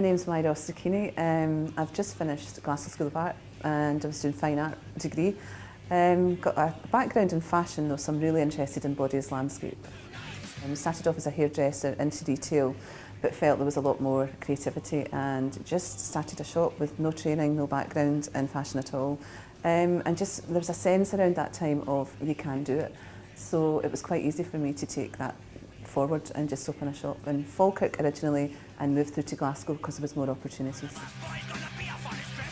My name's Myra Ostacchini. I've just finished Glasgow School of Art and I was doing fine art degree. Got a background in fashion though, so I'm really interested in body as landscape. Started off as a hairdresser into retail, but felt there was a lot more creativity and just started a shop with no training, no background in fashion at all. And just there was a sense around that time of you can do it. So it was quite easy for me to take that forward and just open a shop in Falkirk originally and moved through to Glasgow because there was more opportunities.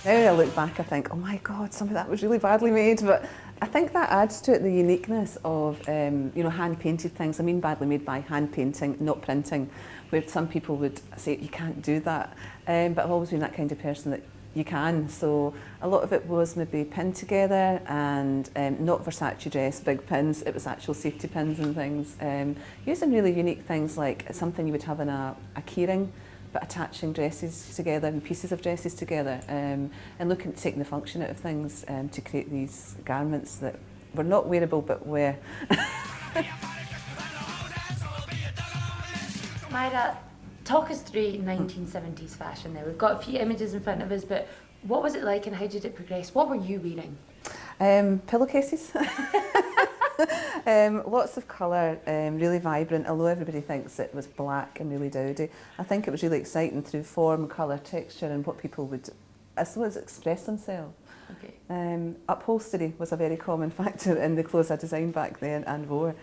Now I look back, I think, oh my God, some of that was really badly made, but I think that adds to it the uniqueness of hand-painted things. I mean badly made by hand painting, not printing, where some people would say you can't do that, but I've always been that kind of person that you can. So a lot of it was maybe pinned together and not Versace dress, big pins, it was actual safety pins and things. Using really unique things like something you would have in a keyring, but attaching dresses together and pieces of dresses together and looking at taking the function out of things to create these garments that were not wearable but were. Myra, talk us through 1970s fashion there. We've got a few images in front of us, but what was it like and how did it progress? What were you wearing? Pillowcases. Lots of colour, really vibrant, although everybody thinks it was black and really dowdy. I think it was really exciting through form, colour, texture and what people would, I suppose, express themselves. Okay. Upholstery was a very common factor in the clothes I designed back then and wore.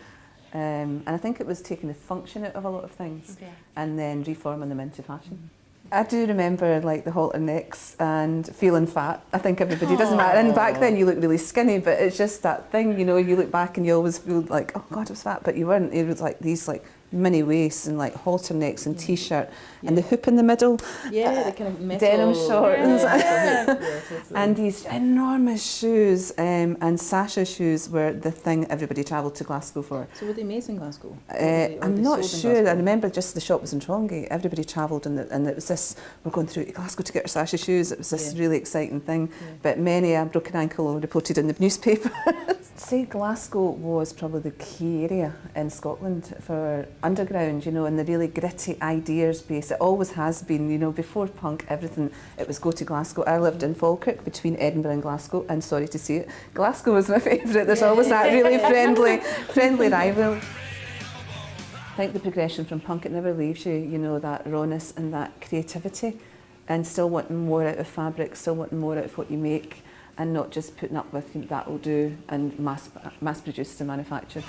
And I think it was taking the function out of a lot of things and then reforming them into fashion. I do remember like the halter necks and feeling fat. I think everybody doesn't matter. And back then you look really skinny, but it's just that thing, you know, you look back and you always feel like, oh God, I was fat, but you weren't. It was like these like mini waists and like halter necks and t-shirt and the hoop in the middle. Yeah, the kind of metal denim shorts. Totally. And these enormous shoes and Sasha shoes were the thing everybody travelled to Glasgow for. So were they made in Glasgow? I'm not sure. I remember just the shop was in Trongate. Everybody travelled and it was this, we're going through to Glasgow to get our Sasha shoes. It was this really exciting thing. But many a broken ankle reported in the newspaper. I'd say Glasgow was probably the key area in Scotland for underground, you know, and the really gritty ideas base. It always has been, you know, before punk, everything, it was go to Glasgow. I lived in Falkirk between Edinburgh and Glasgow, and sorry to say it, Glasgow was my favourite. There's always that really friendly rival. I think the progression from punk, it never leaves you, you know, that rawness and that creativity, and still wanting more out of fabric, still wanting more out of what you make, and not just putting up with that will do and mass produced and manufactured.